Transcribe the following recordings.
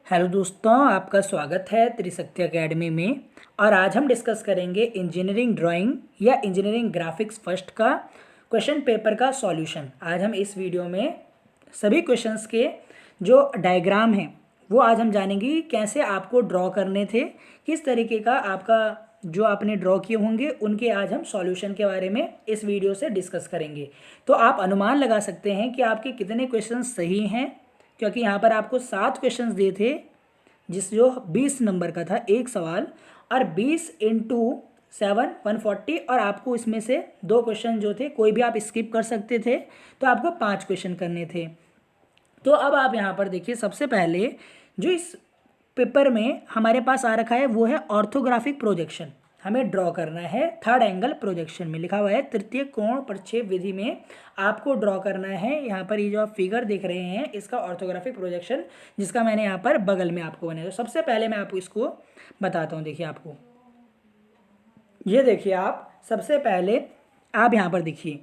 Hello दोस्तों, आपका स्वागत है त्रिशक्ति एकेडमी में। और आज हम डिस्कस करेंगे इंजीनियरिंग ड्राइंग या इंजीनियरिंग ग्राफिक्स फर्स्ट का क्वेश्चन पेपर का सॉल्यूशन। आज हम इस वीडियो में सभी क्वेश्चंस के जो डायग्राम हैं वो आज हम जानेंगे कि कैसे आपको ड्रॉ करने थे, किस तरीके का आपका जो आपने ड्रॉ किए होंगे उनके आज हम सॉल्यूशन के बारे में इस वीडियो से डिस्कस करेंगे। तो आप अनुमान लगा सकते हैं कि आपके कितने क्वेश्चन सही हैं, क्योंकि यहाँ पर आपको 7 क्वेश्चंस दिए थे, जिस जो 20 नंबर का था एक सवाल, और 20 इंटू 7 140, और आपको इसमें से 2 क्वेश्चन जो थे कोई भी आप स्किप कर सकते थे, तो आपको 5 क्वेश्चन करने थे। तो अब आप यहाँ पर देखिए, सबसे पहले जो इस पेपर में हमारे पास आ रखा है वो है ऑर्थोग्राफिक प्रोजेक्शन। हमें ड्रॉ करना है थर्ड एंगल प्रोजेक्शन में, लिखा हुआ है तृतीय कोण प्रक्षेप विधि में आपको ड्रॉ करना है। यहाँ पर ये जो आप फिगर देख रहे हैं इसका ऑर्थोग्राफिक प्रोजेक्शन, जिसका मैंने यहाँ पर बगल में आपको बनाया। तो सबसे पहले मैं आपको इसको बताता हूँ। देखिए, आपको ये देखिए, आप सबसे पहले आप यहाँ पर देखिए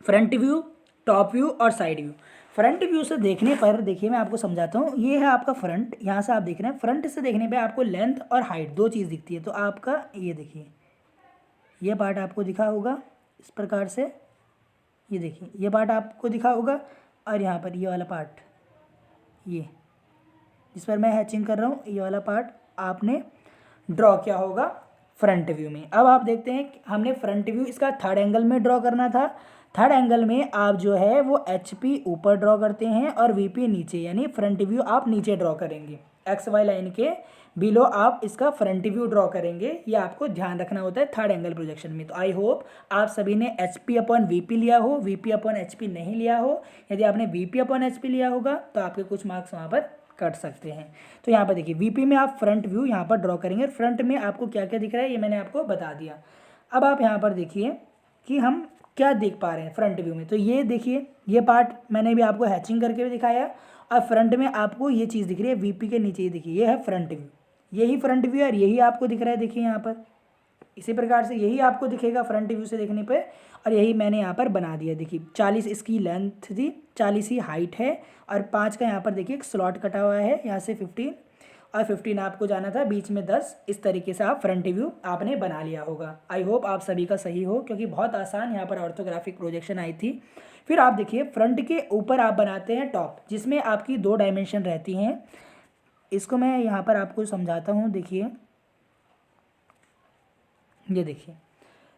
फ्रंट व्यू, टॉप व्यू और साइड व्यू। फ्रंट व्यू से देखने पर देखिए, मैं आपको समझाता हूँ। ये है आपका फ्रंट, यहाँ से आप देख रहे हैं। फ्रंट से देखने पे आपको लेंथ और हाइट दो चीज़ दिखती है। तो आपका ये देखिए, ये पार्ट आपको दिखा होगा इस प्रकार से। ये देखिए, ये पार्ट आपको दिखा होगा, और यहाँ पर ये वाला पार्ट, ये जिस पर मैं हैचिंग कर रहा हूँ, ये वाला पार्ट आपने ड्रॉ किया होगा फ्रंट व्यू में। अब आप देखते हैं कि हमने फ्रंट व्यू इसका थर्ड एंगल में ड्रॉ करना था। थर्ड एंगल में आप जो है वो HP ऊपर ड्रॉ करते हैं और VP नीचे, यानी फ्रंट व्यू आप नीचे ड्रॉ करेंगे। XY लाइन के बिलो आप इसका फ्रंट व्यू ड्रॉ करेंगे। ये आपको ध्यान रखना होता है थर्ड एंगल प्रोजेक्शन में। तो आई होप आप सभी ने HP/VP लिया हो, VP/HP नहीं लिया हो। यदि आपने VP/HP लिया होगा तो आपके कुछ मार्क्स वहाँ पर कट सकते हैं। तो यहाँ पर देखिए, VP में आप फ्रंट व्यू यहाँ पर ड्रॉ करेंगे। फ्रंट में आपको क्या क्या दिख रहा है ये मैंने आपको बता दिया। अब आप यहाँ पर देखिए कि हम क्या देख पा रहे हैं फ्रंट व्यू में। तो ये देखिए, ये पार्ट मैंने भी आपको हैचिंग करके भी दिखाया, और फ्रंट में आपको ये चीज़ दिख रही है VP के नीचे। ये देखिए, ये है फ्रंट व्यू, यही फ्रंट व्यू और यही आपको दिख रहा है। देखिए यहाँ पर इसी प्रकार से यही आपको दिखेगा फ्रंट व्यू से देखने पे, और यही मैंने यहाँ पर बना दिया। देखिए 40 इसकी लेंथ थी, 40 ही हाइट है, और 5 का यहाँ पर देखिए एक स्लॉट कटा हुआ है, यहाँ से 15 और 15 आपको जाना था, बीच में 10। इस तरीके से आप फ्रंट व्यू आपने बना लिया होगा। आई होप आप सभी का सही हो, क्योंकि बहुत आसान यहाँ पर ऑर्थोग्राफिक प्रोजेक्शन आई थी। फिर आप देखिए, फ्रंट के ऊपर आप बनाते हैं टॉप, जिसमें आपकी 2 डायमेंशन रहती हैं। इसको मैं यहाँ पर आपको समझाता हूँ। देखिए, ये देखिए,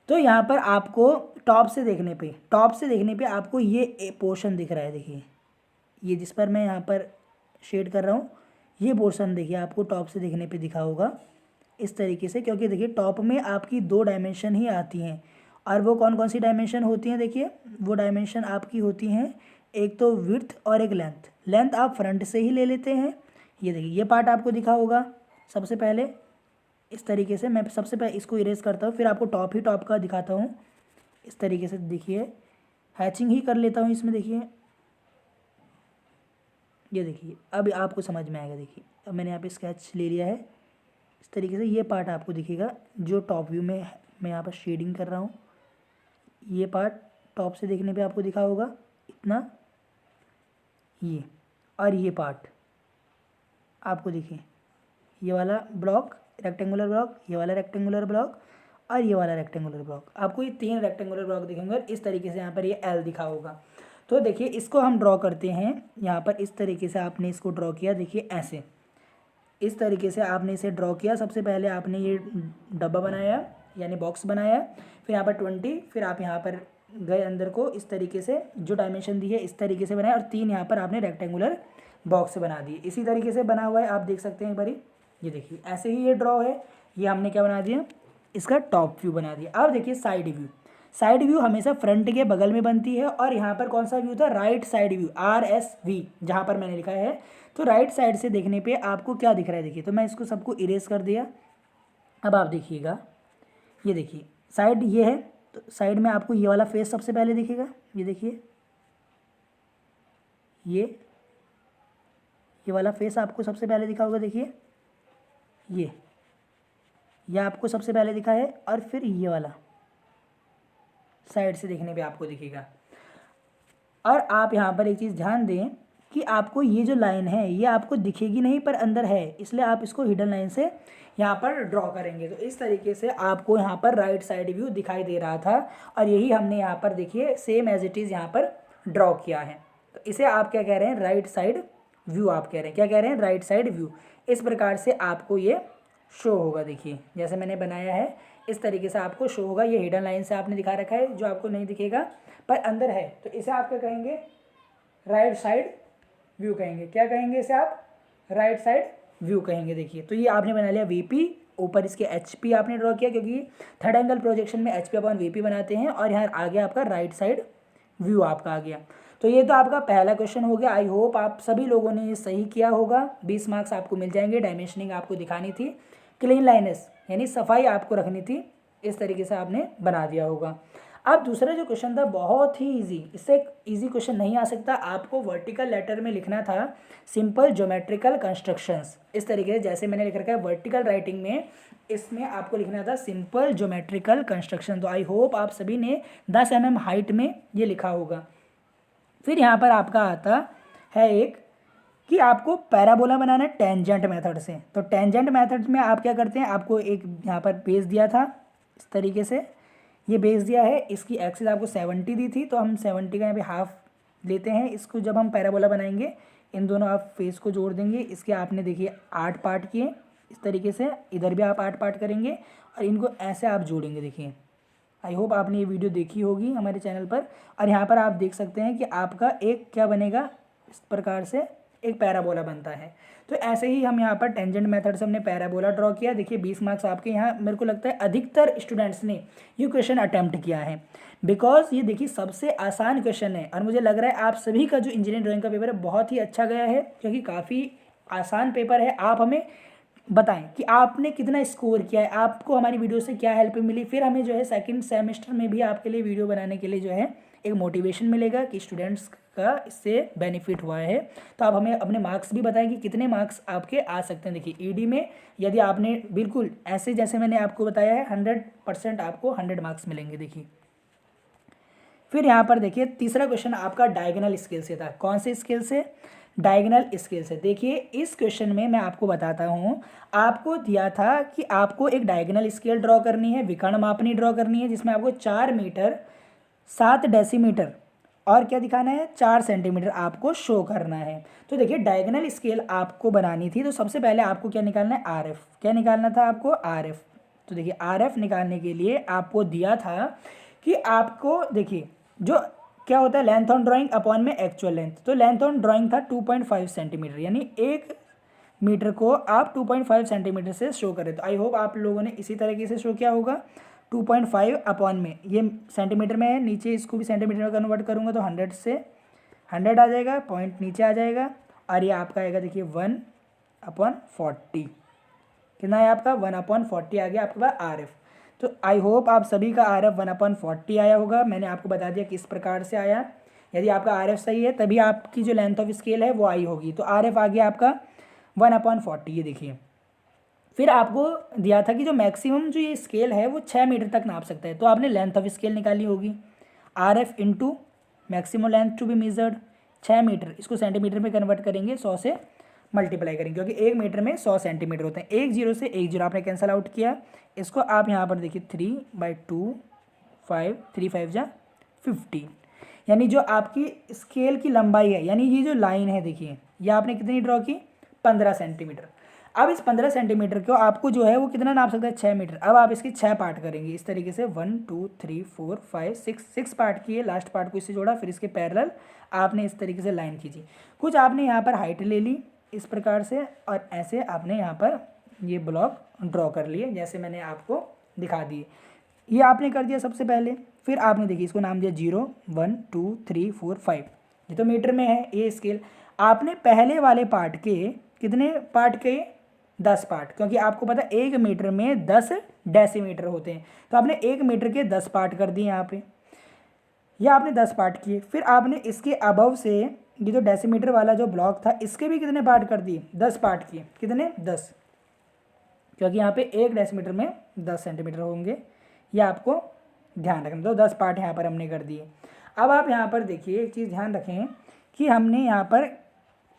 तो यहाँ पर आपको टॉप से देखने पे आपको ये पोर्शन दिख रहा है। देखिए, ये जिस पर मैं यहाँ पर शेड कर रहा हूँ, ये पोर्शन देखिए आपको टॉप से देखने पे दिखा होगा इस तरीके से। क्योंकि देखिए, टॉप में आपकी 2 डायमेंशन ही आती हैं, और वो कौन कौन सी डायमेंशन होती हैं? देखिए, वो डायमेंशन आपकी होती हैं, एक तो विड्थ और एक लेंथ। लेंथ आप फ्रंट से ही ले लेते हैं। ये देखिए, ये पार्ट आपको दिखा होगा सबसे पहले इस तरीके से। मैं सबसे पहले इसको इरेज करता हूँ, फिर आपको टॉप का दिखाता हूँ इस तरीके से। देखिए, हैचिंग ही कर लेता हूँ इसमें। देखिए, ये देखिए, अब आपको समझ में आएगा। देखिए, अब मैंने यहाँ पे स्केच ले लिया है इस तरीके से। ये पार्ट आपको दिखेगा जो टॉप व्यू में मैं यहाँ पर शेडिंग कर रहा हूँ। ये पार्ट टॉप से देखने पे आपको दिखा होगा इतना, ये, और ये पार्ट आपको दिखे, ये वाला ब्लॉक रेक्टेंगुलर ब्लॉक, ये वाला रेक्टेंगुलर ब्लॉक, और ये वाला रेक्टेंगुलर ब्लॉक। आपको ये 3 रेक्टेंगुलर ब्लॉक दिखेंगे, और इस तरीके से यहाँ पर ये L दिखा होगा। तो देखिए, इसको हम ड्रॉ करते हैं यहाँ पर इस तरीके से। आपने इसको ड्रॉ किया, देखिए ऐसे, इस तरीके से आपने इसे ड्रॉ किया। सबसे पहले आपने ये डब्बा बनाया, यानी बॉक्स बनाया, फिर यहाँ पर 20, फिर आप यहाँ पर गए अंदर को, इस तरीके से जो डायमेंशन दी है इस तरीके से बनाया, और 3 यहाँ पर आपने रेक्टेंगुलर बॉक्स बना दिए। इसी तरीके से बना हुआ है, आप देख सकते हैं एक बारी। ये देखिए, ऐसे ही ये ड्रॉ है। ये हमने क्या बना दिया, इसका टॉप व्यू बना दिया। अब देखिए साइड व्यू। साइड व्यू हमेशा फ्रंट के बगल में बनती है, और यहाँ पर कौन सा व्यू था? राइट साइड व्यू, RSV, जहाँ पर मैंने लिखा है। तो राइट साइड से देखने पे आपको क्या दिख रहा है? देखिए, तो मैं इसको सबको इरेज कर दिया। अब आप देखिएगा, ये देखिए साइड ये है, तो साइड में आपको ये वाला फेस सबसे पहले दिखेगा। ये देखिए, ये वाला फेस आपको सबसे पहले दिखा होगा। देखिए, ये आपको सबसे पहले दिखा है, और फिर ये वाला साइड से देखने पे आपको दिखेगा। और आप यहाँ पर एक चीज़ ध्यान दें कि आपको ये जो लाइन है ये आपको दिखेगी नहीं पर अंदर है, इसलिए आप इसको हिडन लाइन से यहाँ पर ड्रॉ करेंगे। तो इस तरीके से आपको यहाँ पर राइट साइड व्यू दिखाई दे रहा था और यही हमने यहाँ पर देखिए सेम एज इट इज़ यहाँ पर ड्रॉ किया है। तो इसे आप क्या कह रहे हैं, राइट साइड व्यू आप कह रहे हैं, क्या कह रहे हैं, राइट साइड व्यू। इस प्रकार से आपको ये शो होगा, देखिए जैसे मैंने बनाया है इस तरीके से आपको शो होगा। ये हिडन लाइन से आपने दिखा रखा है जो आपको नहीं दिखेगा पर अंदर है, तो इसे आप क्या कहेंगे, राइट साइड व्यू कहेंगे। क्या कहेंगे इसे आप, राइट साइड व्यू कहेंगे। देखिए तो ये आपने बना लिया वीपी, ऊपर इसके एचपी आपने ड्रॉ किया क्योंकि थर्ड एंगल प्रोजेक्शन में एचपी अपॉन वीपी बनाते हैं, और यहाँ आ गया आपका राइट साइड व्यू आपका आ गया। तो ये तो आपका पहला क्वेश्चन हो गया। आई होप आप सभी लोगों ने ये सही किया होगा। 20 मार्क्स आपको मिल जाएंगे। डायमेंशनिंग आपको दिखानी थी, क्लीन लाइनेस यानी सफाई आपको रखनी थी, इस तरीके से आपने बना दिया होगा। अब दूसरा जो क्वेश्चन था बहुत ही इजी, इससे इजी क्वेश्चन नहीं आ सकता। आपको वर्टिकल लेटर में लिखना था सिंपल ज्योमेट्रिकल कंस्ट्रक्शंस, इस तरीके से जैसे मैंने लिख रखा है वर्टिकल राइटिंग में, इसमें आपको लिखना था सिंपल ज्योमेट्रिकल कंस्ट्रक्शन। तो आई होप आप सभी ने 10 mm हाइट में ये लिखा होगा। फिर यहाँ पर आपका आता है एक कि आपको पैराबोला बनाना है टेंजेंट मेथड से। तो टेंजेंट मेथड में आप क्या करते हैं, आपको एक यहाँ पर बेस दिया था इस तरीके से, ये बेस दिया है, इसकी एक्सिस आपको 70 दी थी, तो हम 70 का यहाँ पे हाफ लेते हैं। इसको जब हम पैराबोला बनाएंगे इन दोनों आप फेस को जोड़ देंगे। इसके आपने देखिए 8 पार्ट किए इस तरीके से, इधर भी आप 8 पार्ट करेंगे और इनको ऐसे आप जोड़ेंगे। देखिए आई होप आपने ये वीडियो देखी होगी हमारे चैनल पर। और यहाँ पर आप देख सकते हैं कि आपका एक क्या बनेगा, इस प्रकार से एक पैराबोला बनता है। तो ऐसे ही हम यहाँ पर टेंजेंट मेथड से हमने पैराबोला ड्रॉ किया। देखिए 20 मार्क्स आपके यहाँ, मेरे को लगता है अधिकतर स्टूडेंट्स ने ये क्वेश्चन अटैम्प्ट किया है, बिकॉज ये देखिए सबसे आसान क्वेश्चन है। और मुझे लग रहा है आप सभी का जो इंजीनियरिंग ड्राइंग का पेपर है बहुत ही अच्छा गया है, क्योंकि काफ़ी आसान पेपर है। आप हमें बताएं कि आपने कितना स्कोर किया है, आपको हमारी वीडियो से क्या हेल्प मिली। फिर हमें जो है सेकंड सेमेस्टर में भी आपके लिए वीडियो बनाने के लिए जो है एक मोटिवेशन मिलेगा कि स्टूडेंट्स का इससे बेनिफिट हुआ है। तो आप हमें अपने मार्क्स भी बताएं कि कितने मार्क्स आपके आ सकते हैं। देखिए ईडी में यदि आपने बिल्कुल ऐसे जैसे मैंने आपको बताया है 100% आपको 100 मार्क्स मिलेंगे। देखिए फिर यहाँ पर देखिए तीसरा क्वेश्चन आपका डायगोनल स्केल से था। कौन से स्केल से, डायगोनल स्केल से। देखिए इस क्वेश्चन में मैं आपको बताता हूँ, आपको दिया था कि आपको एक डायगोनल स्केल ड्रॉ करनी है, विकर्ण मापनी ड्रॉ करनी है, जिसमें आपको 4 मीटर 7 डेसीमीटर और क्या दिखाना है 4 सेंटीमीटर आपको शो करना है। तो देखिए डायगोनल स्केल आपको बनानी थी, तो सबसे पहले आपको क्या निकालना है, आर एफ। क्या निकालना था आपको, आर एफ। तो देखिए आर एफ निकालने के लिए आपको दिया था कि आपको देखिए जो क्या होता है लेंथ ऑन ड्राइंग अपॉन में एक्चुअल लेंथ। तो लेंथ ऑन ड्राइंग था 2.5 सेंटीमीटर, यानी 1 मीटर को आप 2.5 सेंटीमीटर से शो करें। तो आई होप आप लोगों ने इसी तरीके से शो किया होगा। 2.5 अपॉन में ये सेंटीमीटर में है, नीचे इसको भी सेंटीमीटर में कन्वर्ट करूँगा तो 100 से 100 आ जाएगा, पॉइंट नीचे आ जाएगा। और ये आपका आएगा देखिए 1/40। कितना है आपका 1/40 आ गया आपके पास आर एफ। तो आई होप आप सभी का आर एफ 1/40 आया होगा। मैंने आपको बता दिया किस प्रकार से आया। यदि आपका आर एफ सही है तभी आपकी जो लेंथ ऑफ स्केल है वो आई होगी। तो आर एफ आ गया आपका 1/40। ये देखिए फिर आपको दिया था कि जो मैक्सिमम जो ये स्केल है वो 6 मीटर तक नाप सकता है। तो आपने लेंथ ऑफ स्केल निकाली होगी, R F into maximum length to be measured 6 metre, इसको सेंटीमीटर में कन्वर्ट करेंगे, 100 से मल्टीप्लाई करेंगे, क्योंकि 1 मीटर में 100 सेंटीमीटर होते हैं। 1 0 से 1 0 आपने कैंसिल आउट किया। इसको आप यहाँ पर देखिए 3/2 5 3 5 जा 15, यानी जो आपकी स्केल की लंबाई है, यानी ये जो लाइन है देखिए ये आपने कितनी ड्रॉ की 15 सेंटीमीटर। अब इस 15 सेंटीमीटर को आपको जो है वो कितना नाप सकता है 6 मीटर। अब आप इसके 6 पार्ट करेंगे इस तरीके से 1 2 3 4 5 6 पार्ट किए, लास्ट पार्ट को इससे जोड़ा, फिर इसके पैरेलल आपने इस तरीके से लाइन खींची। कुछ आपने यहाँ पर हाइट ले ली इस प्रकार से, और ऐसे आपने यहाँ पर ये ब्लॉक ड्रॉ कर लिए जैसे मैंने आपको दिखा दिए। ये आपने कर दिया सबसे पहले। फिर आपने देखिए इसको नाम दिया 0 1 2 3 4 5, ये तो मीटर में है ये स्केल। आपने पहले वाले पार्ट के कितने पार्ट किए 10 पार्ट, क्योंकि आपको पता है 1 मीटर में 10 डेसीमीटर होते हैं। तो आपने 1 मीटर के 10 पार्ट कर दिए यहाँ पे, यह आपने 10 पार्ट किए। फिर आपने इसके अबव से ये जो डेसीमीटर वाला जो ब्लॉक था इसके भी कितने पार्ट कर दिए 10 पार्ट किए। कितने 10, क्योंकि यहाँ पे 1 डेसीमीटर में 10 सेंटीमीटर होंगे, यह आपको ध्यान रखना। तो 10 पार्ट यहाँ पर हमने कर दिए। अब आप यहाँ पर देखिए एक चीज़ ध्यान रखें कि हमने यहाँ पर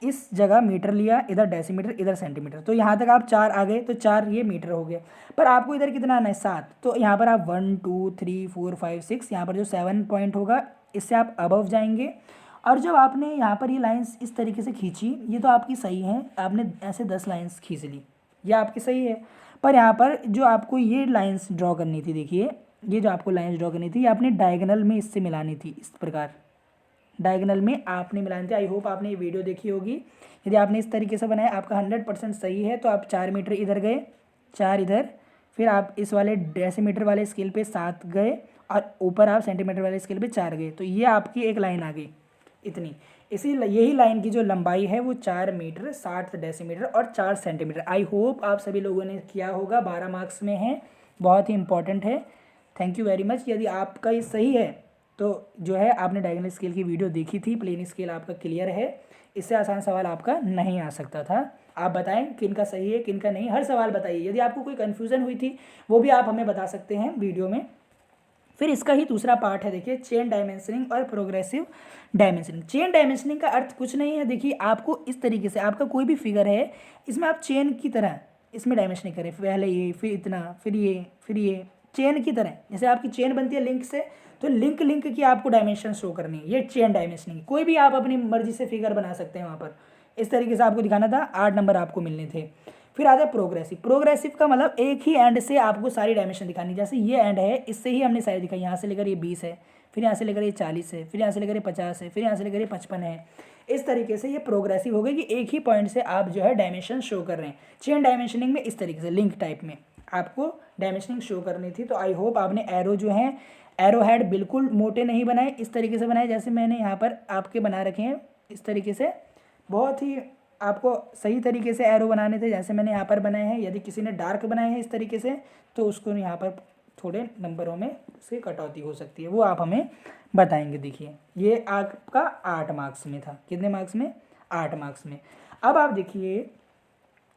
इस जगह मीटर लिया, इधर डेसीमीटर, इधर सेंटीमीटर, तो यहाँ तक आप 4 आ गए, तो 4 ये मीटर हो गया। पर आपको इधर कितना आना है 7, तो यहाँ पर आप 1 2 3 4 5 6, यहाँ पर जो 7 पॉइंट होगा इससे आप अबव जाएंगे। और जब आपने यहाँ पर ये लाइंस इस तरीके से खींची, ये तो आपकी सही है, आपने ऐसे 10 लाइंस खींच ली, ये आपकी सही है। पर यहाँ पर जो आपको ये लाइंस ड्रॉ करनी थी, देखिए ये जो आपको लाइंस ड्रॉ करनी थी, ये आपने डायगोनल में इससे मिलानी थी, इस प्रकार डायगोनल में आपने मिलानी थी। आई होप आपने ये वीडियो देखी होगी। यदि आपने इस तरीके से बनाया, आपका 100% सही है, तो आप 4 मीटर इधर गए, 4 इधर, फिर आप इस वाले डेसीमीटर वाले स्केल पे 7 गए, और ऊपर आप सेंटीमीटर वाले स्केल पे 4 गए, तो ये आपकी एक लाइन आ गई इतनी। यही लाइन की जो लंबाई है वो 4 मीटर 60 डेसीमीटर और 4 सेंटीमीटर। आई होप आप सभी लोगों ने किया होगा, 12 मार्क्स में है, बहुत ही इंपॉर्टेंट है। Thank you very much. यदि आपका ये सही है तो जो है आपने डायगोनल स्केल की वीडियो देखी थी, प्लेन स्केल आपका क्लियर है, इससे आसान सवाल आपका नहीं आ सकता था। आप बताएं किन का सही है किन का नहीं, हर सवाल बताइए। यदि आपको कोई कन्फ्यूज़न हुई थी वो भी आप हमें बता सकते हैं वीडियो में। फिर इसका ही दूसरा पार्ट है, देखिए चेन डायमेंशनिंग और प्रोग्रेसिव डायमेंशनिंग। चेन डायमेंशनिंग का अर्थ कुछ नहीं है, देखिए आपको इस तरीके से आपका कोई भी फिगर है, इसमें आप चेन की तरह इसमें डायमेंशनिंग करें, पहले ये, फिर इतना, फिर ये चेन की तरह। जैसे आपकी चेन बनती है लिंक से, तो लिंक की आपको डायमेंशन शो करनी है, ये चेन डायमेंशनिंग। कोई भी आप अपनी मर्जी से फिगर बना सकते हैं वहाँ पर, इस तरीके से आपको दिखाना था, 8 नंबर आपको मिलने थे। फिर आता है प्रोग्रेसिव। प्रोग्रेसिव का मतलब एक ही एंड से आपको सारी डायमेंशन दिखानी, जैसे ये एंड है, इससे ही हमने सारी दिखाई, यहाँ से लेकर ये 20 है, फिर यहाँ से लेकर ये 40 है, फिर यहाँ से लेकर ये 50 है, फिर यहाँ से लेकर ये 55 है। इस तरीके से ये प्रोग्रेसिव हो गई कि एक ही पॉइंट से आप जो है डायमेंशन शो कर रहे हैं। चेन डायमेंशनिंग में इस तरीके से लिंक टाइप में आपको डायमेंशनिंग शो करनी थी। तो आई होप आपने एरो जो है, एरो हेड बिल्कुल मोटे नहीं बनाए, इस तरीके से बनाए जैसे मैंने यहाँ पर आपके बना रखे हैं, इस तरीके से। बहुत ही आपको सही तरीके से एरो बनाने थे जैसे मैंने यहाँ पर बनाए हैं। यदि किसी ने डार्क बनाए हैं इस तरीके से, तो उसको यहाँ पर थोड़े नंबरों में से कटौती हो सकती है, वो आप हमें बताएंगे। देखिए ये आपका 8 मार्क्स में था, कितने मार्क्स में, 8 मार्क्स में। अब आप देखिए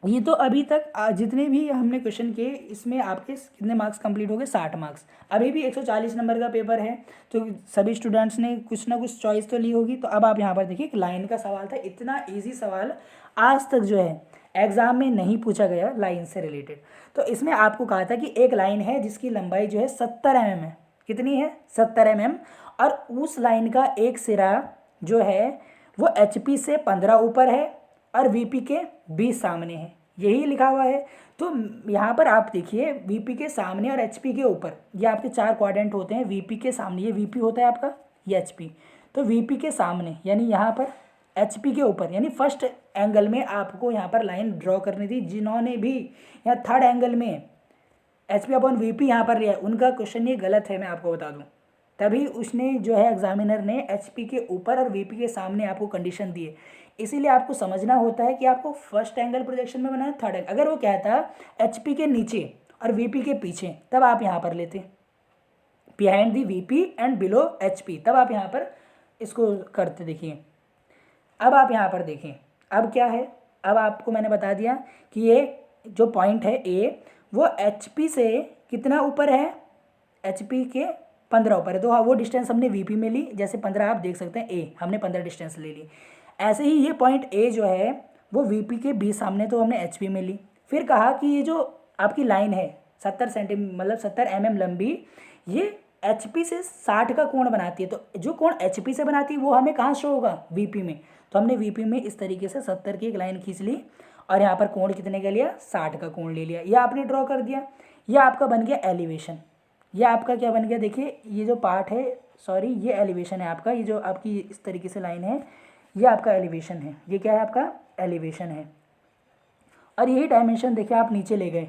ये तो अभी तक जितने भी हमने क्वेश्चन किए, इसमें आपके कितने मार्क्स कंप्लीट हो गए, 60 मार्क्स। अभी भी 140 नंबर का पेपर है, तो सभी स्टूडेंट्स ने कुछ ना कुछ चॉइस तो ली होगी। तो अब आप यहाँ पर देखिए, एक लाइन का सवाल था, इतना ईजी सवाल आज तक जो है एग्जाम में नहीं पूछा गया लाइन से रिलेटेड। तो इसमें आपको कहा था कि एक लाइन है जिसकी लंबाई जो है 70 mm है, कितनी है, 70 mm, और उस लाइन का एक सिरा जो है वो HP से 15 ऊपर है और VP के 20 सामने है, यही लिखा हुआ है। तो यहाँ पर आप देखिए VP के सामने और HP के ऊपर, ये आपके 4 क्वाड्रेंट होते हैं। VP के सामने ये VP होता है आपका, ये HP, तो VP के सामने यानी यहाँ पर HP के ऊपर, यानी फर्स्ट एंगल में आपको यहाँ पर लाइन ड्रॉ करनी थी। जिन्होंने भी यहाँ थर्ड एंगल में HP/VP यहाँ पर लिया, उनका क्वेश्चन ये गलत है, मैं आपको बता दूँ। तभी उसने जो है एग्जामिनर ने HP के ऊपर और VP के सामने आपको कंडीशन दी है। इसीलिए आपको समझना होता है कि आपको फर्स्ट एंगल प्रोजेक्शन में बनाना है, थर्ड एंगल। अगर वो कहता HP के नीचे और VP के पीछे, तब आप यहाँ पर लेते behind the VP and below HP, तब आप यहाँ पर इसको करते। देखिए अब आप यहाँ पर देखें, अब क्या है, अब आपको मैंने बता दिया कि ये जो पॉइंट है A, वो HP से कितना ऊपर है, HP के 15 ऊपर है। तो हाँ, वो डिस्टेंस हमने VP में ली, जैसे 15 आप देख सकते हैं, A हमने 15 डिस्टेंस ले ली। ऐसे ही ये पॉइंट A जो है वो VP के 20 सामने, तो हमने HP में ली। फिर कहा कि ये जो आपकी लाइन है 70 सेंटीमीटर मतलब 70 mm लंबी, ये HP से 60 का कोण बनाती है। तो जो कोण HP से बनाती है वो हमें कहाँ शो होगा, VP में। तो हमने VP में इस तरीके से 70 की एक लाइन खींच ली, और यहाँ पर कोण कितने का लिया, 60 का कोण ले लिया। यह आपने ड्रॉ कर दिया, यह आपका बन गया एलिवेशन। यह आपका क्या बन गया, देखिए ये जो पार्ट है, सॉरी ये एलिवेशन है आपका, ये जो आपकी इस तरीके से लाइन है, ये आपका एलिवेशन है। ये क्या है, आपका एलिवेशन है। और यही डायमेंशन देखिए आप नीचे ले गए,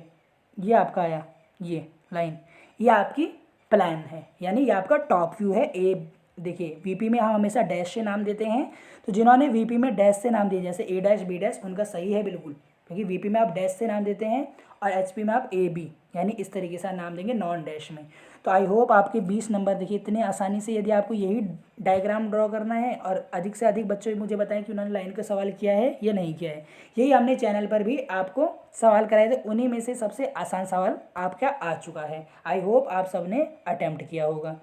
ये आपका आया ये लाइन, ये आपकी प्लान है, यानी ये आपका टॉप व्यू है। ए देखिए VP में हम हमेशा डैश से नाम देते हैं, तो जिन्होंने VP में डैश से नाम दिए जैसे A' B', उनका सही है बिल्कुल, क्योंकि VP में आप डैश से नाम देते हैं और HP में आप AB यानी इस तरीके से नाम देंगे नॉन डैश में। तो आई होप आपके 20 नंबर देखिए इतने आसानी से। यदि आपको यही डायग्राम ड्रॉ करना है, और अधिक से अधिक बच्चों मुझे बताएं कि उन्होंने लाइन का सवाल किया है या नहीं किया है। यही हमने चैनल पर भी आपको सवाल कराए थे, उन्हीं में से सबसे आसान सवाल आपका आ चुका है। आई होप आप सब ने अटैम्प्ट किया होगा।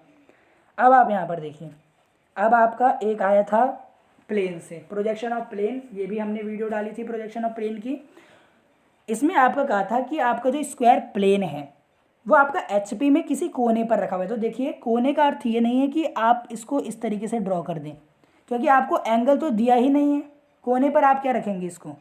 अब आप यहाँ पर देखिए, अब आपका एक आया था प्लेन से। प्रोजेक्शन ऑफ प्लेन, ये भी हमने वीडियो डाली थी प्रोजेक्शन ऑफ प्लेन की। इसमें आपका कहा था कि आपका जो स्क्वायर प्लेन है वो आपका एचपी में किसी कोने पर रखा हुआ है। तो देखिए कोने का अर्थ ये नहीं है कि आप इसको इस तरीके से ड्रॉ कर दें, क्योंकि आपको एंगल तो दिया ही नहीं है। कोने पर आप क्या रखेंगे इसको,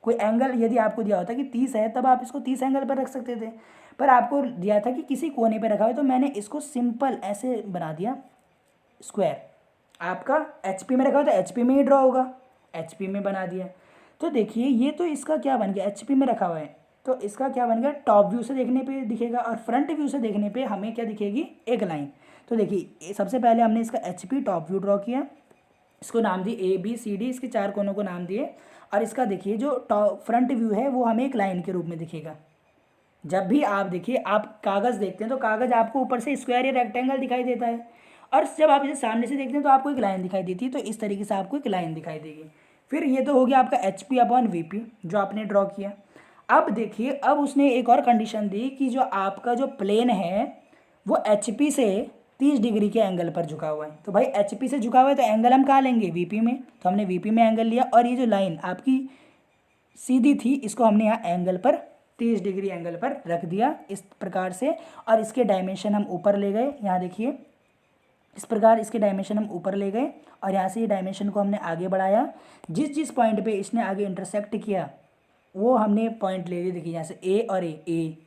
कोई एंगल यदि आपको दिया होता कि 30 है तब आप इसको 30 एंगल पर रख सकते थे, पर आपको दिया था कि किसी कोने पर रखा हुआ है, तो मैंने इसको सिंपल ऐसे बना दिया स्क्वायर। आपका एचपी में रखा हुआ तो एचपी में ही ड्रॉ होगा, एचपी में बना दिया। तो देखिए ये तो इसका क्या बन गया, एचपी में रखा हुआ है तो इसका क्या बन गया, टॉप व्यू से देखने पे दिखेगा और फ्रंट व्यू से देखने पे हमें क्या दिखेगी, एक लाइन। तो देखिए सबसे पहले हमने इसका एचपी टॉप व्यू ड्रॉ किया, इसको नाम दिए ए बी सी डी, इसके 4 कोनों को नाम दिए, और इसका देखिए जो टॉप फ्रंट व्यू है वो हमें एक लाइन के रूप में दिखेगा। जब भी आप देखिए आप कागज़ देखते हैं तो कागज़ आपको ऊपर से स्क्वायर या रेक्टेंगल दिखाई देता है, और जब आप इसे सामने से देखते हैं तो आपको एक लाइन दिखाई देती है। तो इस तरीके से आपको एक लाइन दिखाई देगी। फिर ये तो हो गया आपका H P upon V P जो आपने ड्रॉ किया। अब देखिए अब उसने एक और कंडीशन दी कि जो आपका जो प्लेन है वो एच पी से 30 डिग्री के एंगल पर झुका हुआ है। तो भाई एच पी से झुका हुआ है तो एंगल हम कहाँ लेंगे, वी पी में। तो हमने वी पी में एंगल लिया, और ये जो लाइन आपकी सीधी थी इसको हमने यहाँ एंगल पर 30 डिग्री एंगल पर रख दिया इस प्रकार से, और इसके डायमेंशन हम ऊपर ले गए। यहाँ देखिए इस प्रकार इसके डायमेंशन हम ऊपर ले गए, और यहाँ से ये डायमेंशन को हमने आगे बढ़ाया। जिस जिस पॉइंट पे इसने आगे इंटरसेक्ट किया वो हमने पॉइंट ले लिए। देखिए यहाँ से ए और ए,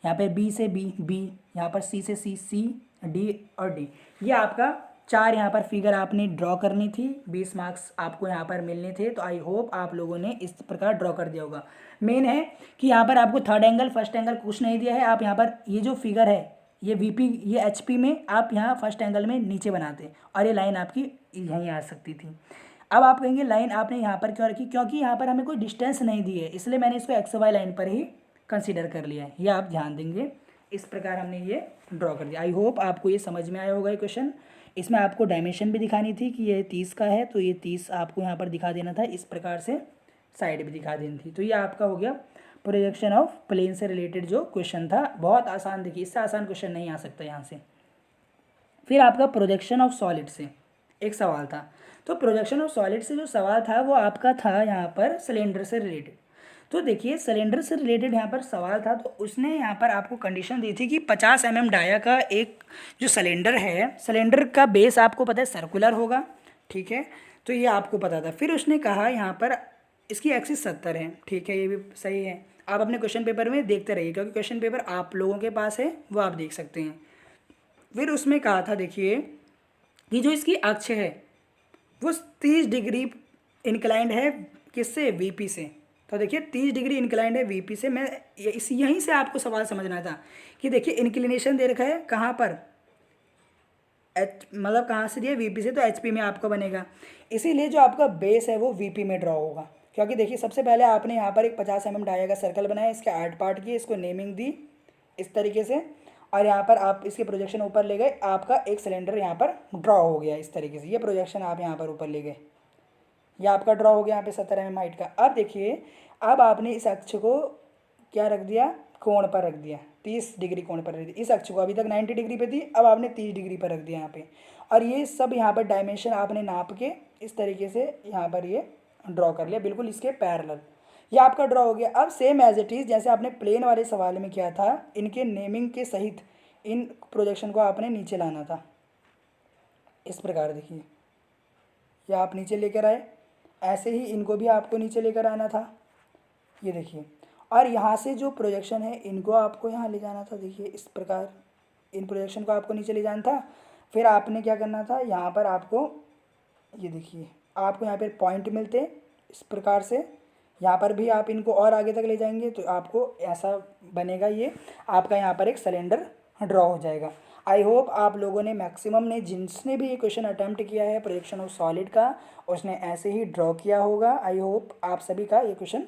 यहाँ पे बी से बी, बी यहाँ पर सी से सी, सी डी और डी। ये आपका 4 यहाँ पर फिगर आपने ड्रॉ करनी थी, 20 मार्क्स आपको यहाँ पर मिलने थे। तो आई होप आप लोगों ने इस प्रकार ड्रॉ कर दिया होगा। मेन है कि यहाँ पर आपको थर्ड एंगल फर्स्ट एंगल कुछ नहीं दिया है। आप यहाँ पर ये जो फिगर है ये वीपी ये एचपी में आप यहाँ फर्स्ट एंगल में नीचे बनाते, और ये लाइन आपकी यहीं आ सकती थी। अब आप कहेंगे लाइन आपने यहाँ पर क्यों रखी, क्योंकि यहाँ पर हमें कोई डिस्टेंस नहीं दी है, इसलिए मैंने इसको एक्स वाई लाइन पर ही कंसीडर कर लिया है। ये आप ध्यान देंगे। इस प्रकार हमने ये ड्रॉ कर दिया। आई होप आपको ये समझ में आया होगा ये क्वेश्चन। इसमें आपको डायमेंशन भी दिखानी थी कि ये 30 का है, तो ये 30 आपको यहाँ पर दिखा देना था, इस प्रकार से साइड भी दिखा देनी थी। तो ये आपका हो गया प्रोजेक्शन ऑफ प्लेन से रिलेटेड जो क्वेश्चन था। बहुत आसान, देखिए इससे आसान क्वेश्चन नहीं आ सकता यहाँ से। फिर आपका प्रोजेक्शन ऑफ सॉलिड से एक सवाल था। तो प्रोजेक्शन ऑफ सॉलिड से जो सवाल था वो आपका था यहाँ पर सिलेंडर से रिलेटेड। तो देखिए सिलेंडर से रिलेटेड यहाँ पर सवाल था, तो उसने यहाँ पर आपको कंडीशन दी थी कि 50 mm डाया का एक जो सिलेंडर है, सिलेंडर का बेस आपको पता है सर्कुलर होगा, ठीक है, तो ये आपको पता था। फिर उसने कहा यहाँ पर इसकी एक्सिस 70 है, ठीक है, ये भी सही है। आप अपने क्वेश्चन पेपर में देखते रहिए, क्योंकि क्वेश्चन पेपर आप लोगों के पास है वो आप देख सकते हैं। फिर उसमें कहा था देखिए कि जो इसकी अक्ष है वो 30 डिग्री इंक्लाइंड है, किससे, वीपी से। तो देखिए 30 डिग्री इंक्लाइंड है वीपी से। मैं यहीं से आपको सवाल समझना था कि देखिए इंक्लिनेशन दे रखा है कहाँ पर, एच मतलब कहाँ से दिया, वीपी से, तो एचपी में आपका बनेगा। इसीलिए जो आपका बेस है वो वीपी में ड्रॉ होगा। क्योंकि देखिए सबसे पहले आपने यहाँ पर एक 50 mm डाया का सर्कल बनाया, इसके 8 पार्ट किए, इसको नेमिंग दी इस तरीके से, और यहाँ पर आप इसके प्रोजेक्शन ऊपर ले गए, आपका एक सिलेंडर यहाँ पर ड्रॉ हो गया इस तरीके से। ये प्रोजेक्शन आप यहाँ पर ऊपर ले गए, ये आपका ड्रॉ हो गया यहाँ पे 70 mm हाइट का। अब देखिए अब आपने इस अक्ष को क्या रख दिया, कोण पर रख दिया, 30 डिग्री कोण पर रख दिया। इस अक्ष को अभी तक 90 डिग्री पे थी, अब आपने 30 डिग्री पर रख दिया यहाँ पे, और ये सब यहाँ पर डायमेंशन आपने नाप के इस तरीके से यहाँ पर ये ड्रॉ कर लिया, बिल्कुल इसके पैरेलल। ये आपका ड्रॉ हो गया। अब सेम एज इट इज़ जैसे आपने प्लेन वाले सवाल में किया था, इनके नेमिंग के सहित इन प्रोजेक्शन को आपने नीचे लाना था इस प्रकार। देखिए ये आप नीचे लेकर आए, ऐसे ही इनको भी आपको नीचे लेकर आना था, ये देखिए, और यहाँ से जो प्रोजेक्शन है इनको आपको यहाँ ले जाना था। देखिए इस प्रकार इन प्रोजेक्शन को आपको नीचे ले जाना था। फिर आपने क्या करना था, यहाँ पर आपको ये देखिए आपको यहाँ पर पॉइंट मिलते इस प्रकार से, यहाँ पर भी आप इनको और आगे तक ले जाएंगे तो आपको ऐसा बनेगा, ये आपका यहाँ पर एक सिलेंडर ड्रॉ हो जाएगा। आई होप आप लोगों ने मैक्सिमम ने जिसने भी ये क्वेश्चन अटैम्प्ट किया है प्रोजेक्शन ऑफ सॉलिड का, उसने ऐसे ही ड्रॉ किया होगा। आई होप आप सभी का ये क्वेश्चन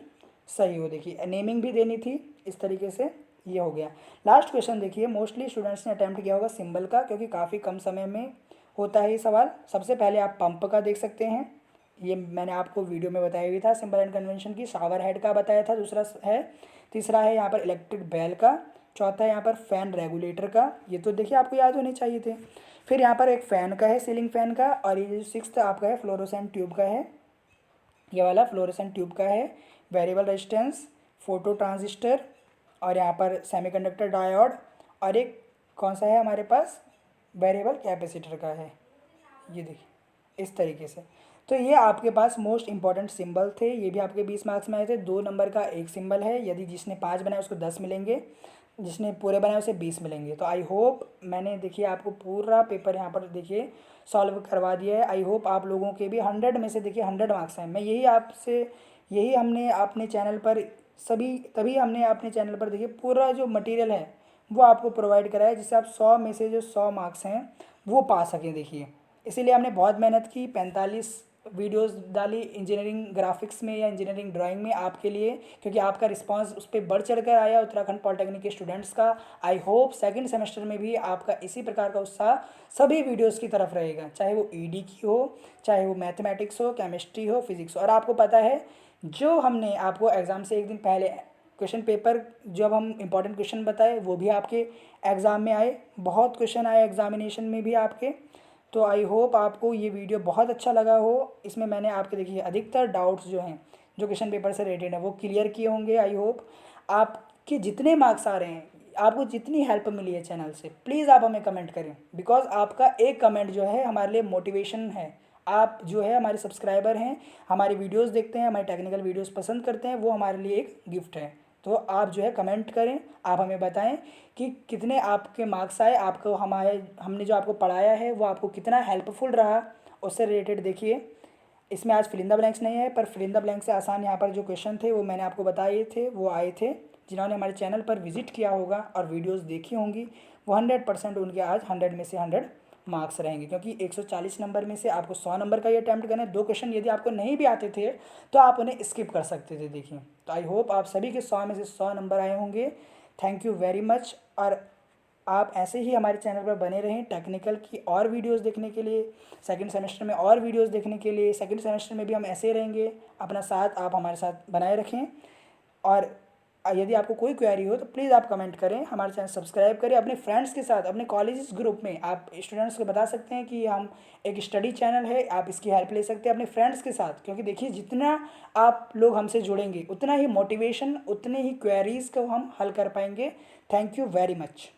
सही हो। देखिए नेमिंग भी देनी थी इस तरीके से, ये हो गया। लास्ट क्वेश्चन देखिए, मोस्टली स्टूडेंट्स ने अटैम्प्ट किया होगा सिंबल का, क्योंकि काफ़ी कम समय में होता है ये सवाल। सबसे पहले आप पंप का देख सकते हैं, ये मैंने आपको वीडियो में बताया भी था, सिंबल एंड कन्वेंशन की। शावर हेड का बताया था, दूसरा है, तीसरा है यहाँ पर इलेक्ट्रिक बेल का, चौथा है यहाँ पर फ़ैन रेगुलेटर का, ये तो देखिए आपको याद होने चाहिए थे। फिर यहाँ पर एक फ़ैन का है, सीलिंग फ़ैन का, और ये जो सिक्स्थ आपका है फ्लोरोसेंट ट्यूब का है, ये वाला फ्लोरोसेंट ट्यूब का है। वेरिएबल रेजिस्टेंस, फोटो ट्रांजिस्टर, और यहाँ पर सेमीकंडक्टर डायोड, और एक कौन सा है हमारे पास, वेरिएबल कैपेसिटर का है। ये देखिए इस तरीके से। तो ये आपके पास मोस्ट इंपॉर्टेंट सिंबल थे, ये भी आपके 20 मार्क्स में आए थे। 2 नंबर का एक सिंबल है, यदि जिसने 5 बनाए उसको 10 मिलेंगे, जिसने पूरे बनाए उसे 20 मिलेंगे। तो आई होप मैंने देखिए आपको पूरा पेपर यहाँ पर देखिए सॉल्व करवा दिया है। आई होप आप लोगों के भी 100 में से देखिए 100 मार्क्स हैं। मैं यही आपसे, यही हमने अपने चैनल पर सभी, तभी हमने अपने चैनल पर देखिए पूरा जो मटेरियल है वो आपको प्रोवाइड करा है, जिससे आप 100 में से जो 100 मार्क्स हैं वो पा सकें। देखिए इसीलिए हमने बहुत मेहनत की, 45 वीडियोस डाली इंजीनियरिंग ग्राफिक्स में या इंजीनियरिंग ड्राइंग में आपके लिए, क्योंकि आपका रिस्पांस उस पर बढ़ चढ़ कर आया उत्तराखंड पॉलिटेक्निक के स्टूडेंट्स का। आई होप सेकंड सेमेस्टर में भी आपका इसी प्रकार का उत्साह सभी वीडियोस की तरफ रहेगा, चाहे वो ईडी की हो, चाहे वो मैथमेटिक्स हो, केमिस्ट्री हो, फिजिक्स हो। और आपको पता है जो हमने आपको एग्ज़ाम से एक दिन पहले क्वेश्चन पेपर, जब हम इंपॉर्टेंट क्वेश्चन बताए वो भी आपके एग्ज़ाम में आए, बहुत क्वेश्चन आए एग्जामिनेशन में भी आपके। तो आई होप आपको ये वीडियो बहुत अच्छा लगा हो। इसमें मैंने आपके देखिए अधिकतर डाउट्स जो हैं जो क्वेश्चन पेपर से रिलेटेड है वो क्लियर किए होंगे। आई होप आपके जितने मार्क्स आ रहे हैं, आपको जितनी हेल्प मिली है चैनल से, प्लीज़ आप हमें कमेंट करें, बिकॉज आपका एक कमेंट जो है हमारे लिए मोटिवेशन है। आप जो है हमारे सब्सक्राइबर हैं, हमारी वीडियोस देखते हैं, हमारी टेक्निकल वीडियोस पसंद करते हैं, वो हमारे लिए एक गिफ्ट है। तो आप जो है कमेंट करें, आप हमें बताएं कि कितने आपके मार्क्स आए, आपको हमारे हमने जो आपको पढ़ाया है वो आपको कितना हेल्पफुल रहा, उससे रिलेटेड देखिए। इसमें आज फिल इन द ब्लैंक्स नहीं है, पर फिल इन द ब्लैंक से आसान यहाँ पर जो क्वेश्चन थे वो मैंने आपको बताए थे, वो आए थे। जिन्होंने हमारे चैनल पर विजिट किया होगा और वीडियोस देखी होंगी वो 100% उनके आज 100 में से 100 मार्क्स रहेंगे, क्योंकि 140 नंबर में से आपको 100 नंबर का ये अटैम्प्ट करना है। 2 क्वेश्चन यदि आपको नहीं भी आते थे तो आप उन्हें स्किप कर सकते थे। देखिए तो आई होप आप सभी के 100 में से 100 नंबर आए होंगे। Thank you very much. और आप ऐसे ही हमारे चैनल पर बने रहें टेक्निकल की और वीडियोस देखने के लिए, सेकंड सेमेस्टर में और वीडियोस देखने के लिए। सेकंड सेमेस्टर में भी हम ऐसे रहेंगे, अपना साथ आप हमारे साथ बनाए रखें। और यदि आपको कोई क्वेरी हो तो प्लीज़ आप कमेंट करें, हमारे चैनल सब्सक्राइब करें, अपने फ्रेंड्स के साथ, अपने कॉलेज ग्रुप में आप स्टूडेंट्स को बता सकते हैं कि हम एक स्टडी चैनल है, आप इसकी हेल्प ले सकते हैं अपने फ्रेंड्स के साथ। क्योंकि देखिए जितना आप लोग हमसे जुड़ेंगे उतना ही मोटिवेशन, उतने ही क्वेरीज़ को हम हल कर पाएंगे। Thank you very much.